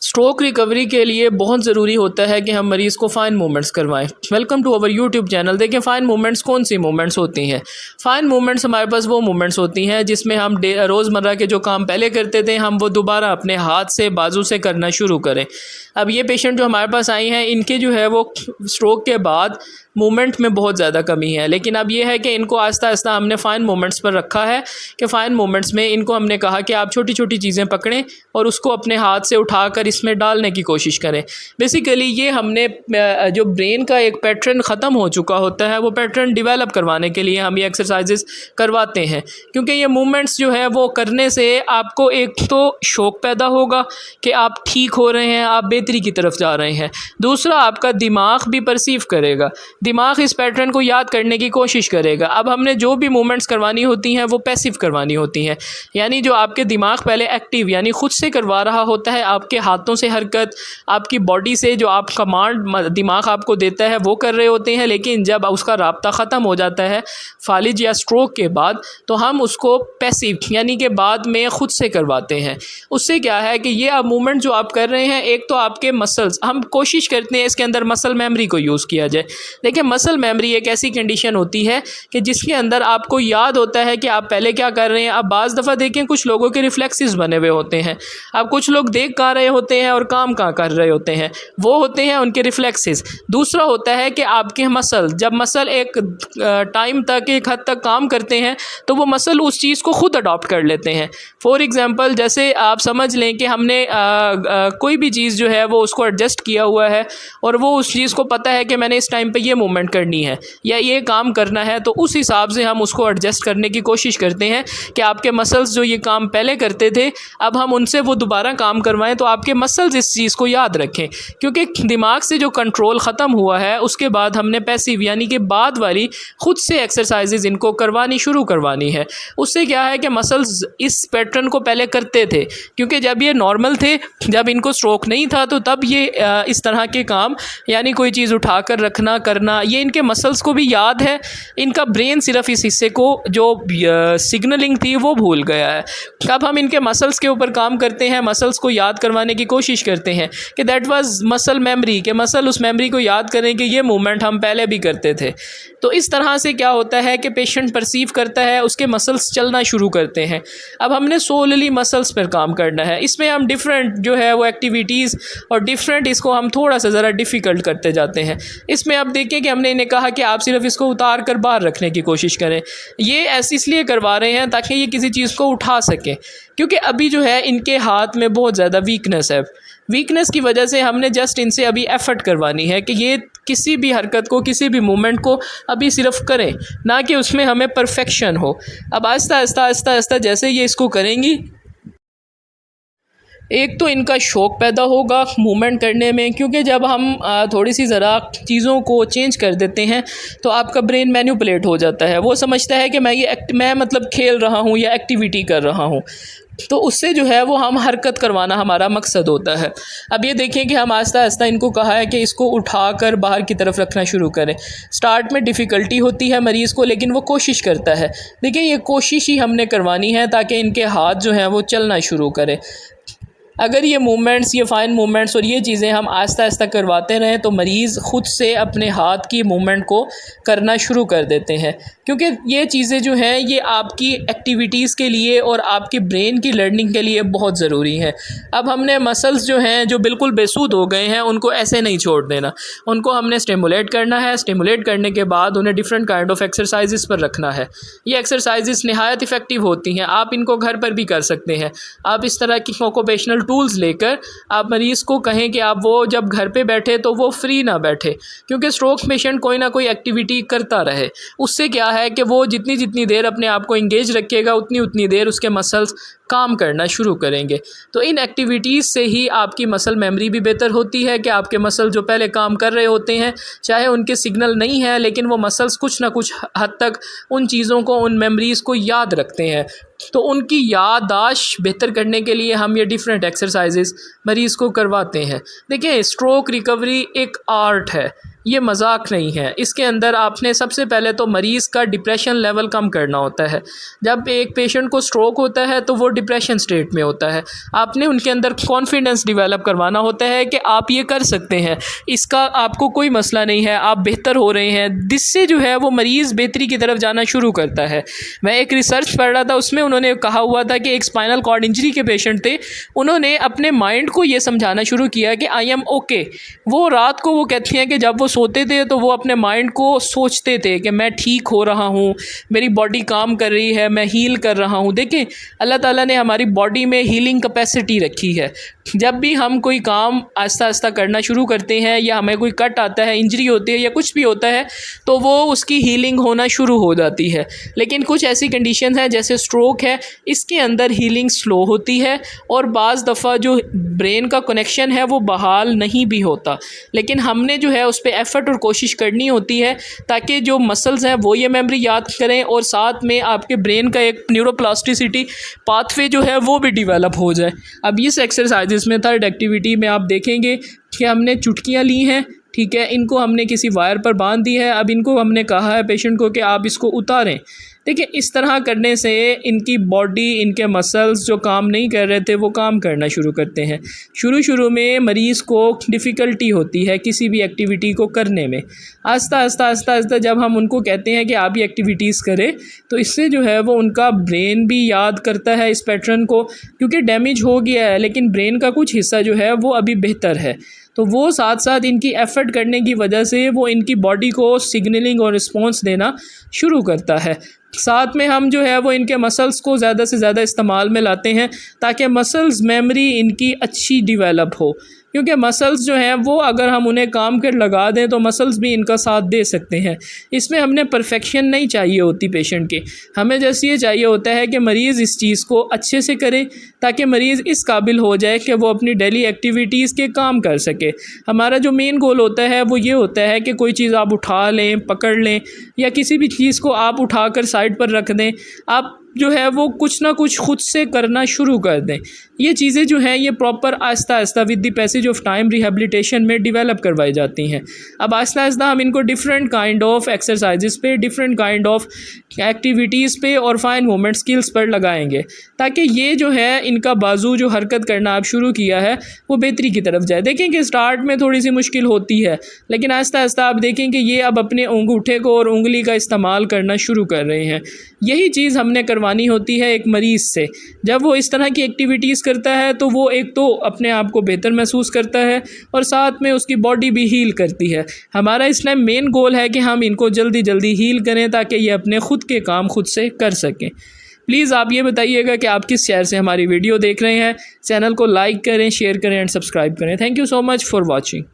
Stroke recovery के लिए बहुत ज़रूरी होता है कि हम मरीज़ को फ़ाइन मूवमेंट्स करवाएं। Welcome to our YouTube channel. देखें फ़ाइन मूवमेंट्स कौन सी मूवमेंट्स होती हैं। फ़ाइन मूवमेंट्स हमारे पास वो मूवमेंट्स होती हैं जिसमें हम रोज़मर्रा के जो काम पहले करते थे हम वो दोबारा अपने हाथ से बाजू से करना शुरू करें। अब ये पेशेंट जो हमारे पास आई हैं इनके जो है वो स्ट्रोक के बाद मूवमेंट में बहुत ज़्यादा कमी है, लेकिन अब ये है कि इनको आहिस्ता आहिस्ता हमने फ़ाइन मूवमेंट्स पर रखा है कि फ़ाइन मूवमेंट्स में इनको हमने कहा कि आप छोटी छोटी चीज़ें पकड़ें और उसको अपने हाथ से उठाकर इसमें डालने की कोशिश करें। बेसिकली ये हमने जो ब्रेन का एक पैटर्न ख़त्म हो चुका होता है वो पैटर्न डिवेलप करवाने के लिए हम ये एक्सरसाइजेस करवाते हैं, क्योंकि ये मूवमेंट्स जो है वो करने से आपको एक तो शौक़ पैदा होगा कि आप ठीक हो रहे हैं, आप बेहतरी की तरफ जा रहे हैं। दूसरा, आपका दिमाग भी परसीव करेगा, दिमाग इस पैटर्न को याद करने की कोशिश करेगा। अब हमने जो भी मूवमेंट्स करवानी होती हैं वो पैसिव करवानी होती हैं, यानी जो आपके दिमाग पहले एक्टिव यानी खुद से करवा रहा होता है, आपके हाथों से हरकत, आपकी बॉडी से जो आप कमांड दिमाग आपको देता है वो कर रहे होते हैं। लेकिन जब उसका राब्ता ख़त्म हो जाता है फालिज या स्ट्रोक के बाद, तो हम उसको पैसिव यानी कि बाद में ख़ुद से करवाते हैं। उससे क्या है कि ये अब मूवमेंट जो आप कर रहे हैं, एक तो आपके मसल्स, हम कोशिश करते हैं इसके अंदर मसल मेमोरी को यूज़ किया जाए। देखिए, मसल मेमोरी एक ऐसी कंडीशन होती है कि जिसके अंदर आपको याद होता है कि आप पहले क्या कर रहे हैं। अब बाज़ दफ़ा देखें कुछ लोगों के रिफ्लेक्सेस बने हुए होते हैं। अब कुछ लोग देख कहाँ रहे होते हैं और काम कहाँ कर रहे होते हैं, वो होते हैं उनके रिफ्लेक्सेस। दूसरा होता है कि आपके मसल, जब मसल एक टाइम तक, एक हद तक काम करते हैं तो वो मसल उस चीज़ को ख़ुद अडॉप्ट कर लेते हैं। फॉर एग्ज़ाम्पल, जैसे आप समझ लें कि हमने कोई भी चीज़ जो है वो उसको एडजस्ट किया हुआ है और वो उस चीज़ को पता है कि मैंने इस टाइम पे ये मूवमेंट करनी है या ये काम करना है, तो उस हिसाब से हम उसको एडजस्ट करने की कोशिश करते हैं कि आपके मसल्स जो ये काम पहले करते थे अब हम उनसे वो दोबारा काम करवाएं, तो आपके मसल्स इस चीज़ को याद रखें। क्योंकि दिमाग से जो कंट्रोल ख़त्म हुआ है उसके बाद हमने पैसिव यानी कि बाद वाली खुद से एक्सरसाइजेज इनको करवानी शुरू करवानी है। उससे क्या है कि मसल्स इस पैटर्न को पहले करते थे, क्योंकि जब ये नॉर्मल थे, जब इनको स्ट्रोक नहीं था, तो तब ये इस तरह के काम यानी कोई चीज़ उठा कर रखना करना, ये इनके मसल्स को भी याद है। इनका ब्रेन सिर्फ इस हिस्से को जो सिग्नलिंग थी वो भूल गया है। अब हम इनके मसल्स के ऊपर काम करते हैं, मसल्स को याद करवाने की कोशिश करते हैं कि दैट वाज मसल मेमोरी, के मसल उस मेमोरी को याद करें कि ये मूवमेंट हम पहले भी करते थे। तो इस तरह से क्या होता है कि पेशेंट परसीव करता है, उसके मसल्स चलना शुरू करते हैं। अब हमने सोलली मसल्स पर काम करना है। इसमें हम डिफरेंट जो है वो एक्टिविटीज़ और डिफरेंट इसको हम थोड़ा सा ज़रा डिफ़िकल्ट करते जाते हैं। इसमें आप देखें कि हमने इन्हें कहा कि आप सिर्फ इसको उतार कर बाहर रखने की कोशिश करें। ये ऐसे इसलिए करवा रहे हैं ताकि ये किसी चीज़ को उठा सकें, क्योंकि अभी जो है इनके हाथ में बहुत ज़्यादा वीकनेस है। वीकनेस की वजह से हमने जस्ट इनसे अभी एफ़र्ट करवानी है कि ये किसी भी हरकत को, किसी भी मूवमेंट को अभी सिर्फ करें, ना कि उसमें हमें परफेक्शन हो। अब आहिस्ता आहिस्ता आहिस्ता आहिस्ता जैसे ये इसको करेंगी, एक तो इनका शौक़ पैदा होगा मूवमेंट करने में, क्योंकि जब हम थोड़ी सी ज़रा चीज़ों को चेंज कर देते हैं तो आपका ब्रेन मैनिपुलेट हो जाता है। वो समझता है कि मैं मतलब खेल रहा हूँ या एक्टिविटी कर रहा हूँ, तो उससे जो है वो हम हरकत करवाना हमारा मकसद होता है। अब ये देखें कि हम आहिस्ता आहिस्ता इनको कहा है कि इसको उठाकर बाहर की तरफ रखना शुरू करें। स्टार्ट में डिफ़िकल्टी होती है मरीज़ को, लेकिन वो कोशिश करता है। देखिए, ये कोशिश ही हमने करवानी है ताकि इनके हाथ जो हैं वो चलना शुरू करें। अगर ये मूवमेंट्स, ये फ़ाइन मूवमेंट्स और ये चीज़ें हम आहिस्ता आहिस्ता करवाते रहें तो मरीज़ ख़ुद से अपने हाथ की मूवमेंट को करना शुरू कर देते हैं, क्योंकि ये चीज़ें जो हैं ये आपकी एक्टिविटीज़ के लिए और आपकी ब्रेन की लर्निंग के लिए बहुत ज़रूरी हैं। अब हमने मसल्स जो हैं जो बिल्कुल बेसूध हो गए हैं उनको ऐसे नहीं छोड़ देना, उनको हमने स्टिमुलेट करना है। स्टिमुलेट करने के बाद उन्हें डिफरेंट काइंड ऑफ एक्सरसाइजेस पर रखना है। ये एक्सरसाइजेस नहायत इफ़ेक्टिव होती हैं, आप इनको घर पर भी कर सकते हैं। आप इस तरह की ऑक्यूपेशनल टूल्स लेकर आप मरीज़ को कहें कि आप वो जब घर पे बैठे तो वो फ्री ना बैठे, क्योंकि स्ट्रोक पेशेंट कोई ना कोई एक्टिविटी करता रहे। उससे क्या है कि वो जितनी जितनी देर अपने आप को इंगेज रखेगा उतनी उतनी देर उसके मसल्स काम करना शुरू करेंगे। तो इन एक्टिविटीज़ से ही आपकी मसल मेमोरी भी बेहतर होती है कि आपके मसल जो पहले काम कर रहे होते हैं, चाहे उनके सिग्नल नहीं है, लेकिन वो मसल्स कुछ ना कुछ हद तक उन चीज़ों को, उन मेमोरीज़ को याद रखते हैं। तो उनकी याददाश्त बेहतर करने के लिए हम ये डिफरेंट एक्सरसाइजेस मरीज़ को करवाते हैं। देखिए, स्ट्रोक रिकवरी एक आर्ट है, ये मजाक नहीं है। इसके अंदर आपने सबसे पहले तो मरीज़ का डिप्रेशन लेवल कम करना होता है। जब एक पेशेंट को स्ट्रोक होता है तो वो डिप्रेशन स्टेट में होता है। आपने उनके अंदर कॉन्फिडेंस डेवलप करवाना होता है कि आप ये कर सकते हैं, इसका आपको कोई मसला नहीं है, आप बेहतर हो रहे हैं। जिससे जो है वो मरीज़ बेहतरी की तरफ जाना शुरू करता है। मैं एक रिसर्च पढ़ रहा था, उसमें उन्होंने कहा हुआ था कि एक स्पाइनल कॉर्ड इंजरी के पेशेंट थे। उन्होंने अपने माइंड को ये समझाना शुरू किया कि आई एम ओके। वो रात को वो कहती हैं कि जब वो सोते थे तो वो अपने माइंड को सोचते थे कि मैं ठीक हो रहा हूँ, मेरी बॉडी काम कर रही है, मैं हील कर रहा हूँ। देखें, अल्लाह ताला ने हमारी बॉडी में हीलिंग कैपेसिटी रखी है। जब भी हम कोई काम आहिस्ता आहिस्ता करना शुरू करते हैं या हमें कोई कट आता है, इंजरी होती है या कुछ भी होता है, तो वो उसकी हीलिंग होना शुरू हो जाती है। लेकिन कुछ ऐसी कंडीशन है जैसे स्ट्रोक है, इसके अंदर हीलिंग स्लो होती है और बाज़ दफ़ा जो ब्रेन का कनेक्शन है वो बहाल नहीं भी होता। लेकिन हमने जो है उस पर एफ़र्ट और कोशिश करनी होती है ताकि जो मसल्स हैं वो ये मेमोरी याद करें और साथ में आपके ब्रेन का एक न्यूरोप्लास्टिसिटी पाथवे जो है वो भी डेवलप हो जाए। अब इस एक्सरसाइज में थर्ड एक्टिविटी में आप देखेंगे कि हमने चुटकियाँ ली हैं, ठीक है, इनको हमने किसी वायर पर बांध दी है। अब इनको हमने कहा है पेशेंट को कि आप इसको उतारें। देखिए, इस तरह करने से इनकी बॉडी, इनके मसल्स जो काम नहीं कर रहे थे वो काम करना शुरू करते हैं। शुरू में मरीज़ को डिफ़िकल्टी होती है किसी भी एक्टिविटी को करने में। आस्ता आस्ता जब हम उनको कहते हैं कि आप ये एक्टिविटीज़ करें, तो इससे जो है वो उनका ब्रेन भी याद करता है इस पैटर्न को, क्योंकि डैमेज हो गया है लेकिन ब्रेन का कुछ हिस्सा जो है वो अभी बेहतर है। तो वो साथ साथ इनकी एफ़र्ट करने की वजह से वो इनकी बॉडी को सिग्नलिंग और रिस्पॉन्स देना शुरू करता है। साथ में हम जो है वो इनके मसल्स को ज़्यादा से ज़्यादा इस्तेमाल में लाते हैं ताकि मसल्स मेमोरी इनकी अच्छी डेवलप हो, क्योंकि मसल्स जो हैं वो अगर हम उन्हें काम कर लगा दें तो मसल्स भी इनका साथ दे सकते हैं। इसमें हमने परफेक्शन नहीं चाहिए होती पेशेंट के, हमें जैसे ये चाहिए होता है कि मरीज़ इस चीज़ को अच्छे से करे ताकि मरीज़ इस काबिल हो जाए कि वो अपनी डेली एक्टिविटीज़ के काम कर सके। हमारा जो मेन गोल होता है वो ये होता है कि कोई चीज़ आप उठा लें, पकड़ लें, या किसी भी चीज़ को आप उठाकर साइड पर रख दें, आप जो है वो कुछ ना कुछ ख़ुद से करना शुरू कर दें। ये चीज़ें जो हैं ये proper Aahista Aahista with the passage of time rehabilitation में डेवलप करवाई जाती हैं। अब आहिस्ता आहिस्ता हम इनको डिफरेंट काइंड ऑफ एक्सरसाइजेस पे, डिफरेंट काइंड ऑफ एक्टिविटीज़ पे और फाइन मूवमेंट स्किल्स पर लगाएंगे ताकि ये जो है इनका बाजू जो हरकत करना आप शुरू किया है वो बेहतरी की तरफ जाए। देखें कि स्टार्ट में थोड़ी सी मुश्किल होती है, लेकिन आहिस्ता आहिस्ता आप देखें कि ये अब अपने अंगूठे को और उंगली का इस्तेमाल करना शुरू कर रहे हैं। यही चीज़ हमने करवानी होती है एक मरीज़ से। जब वो इस तरह की एक्टिविटीज़ करता है तो वो एक तो अपने आप को बेहतर महसूस करता है और साथ में उसकी बॉडी भी हील करती है। हमारा इस टाइम मेन गोल है कि हम इनको जल्दी जल्दी हील करें ताकि ये अपने ख़ुद के काम खुद से कर सकें। प्लीज़ आप ये बताइएगा कि आप किस शहर से हमारी वीडियो देख रहे हैं। चैनल को लाइक करें, शेयर करें एंड सब्सक्राइब करें। Thank you so much for watching.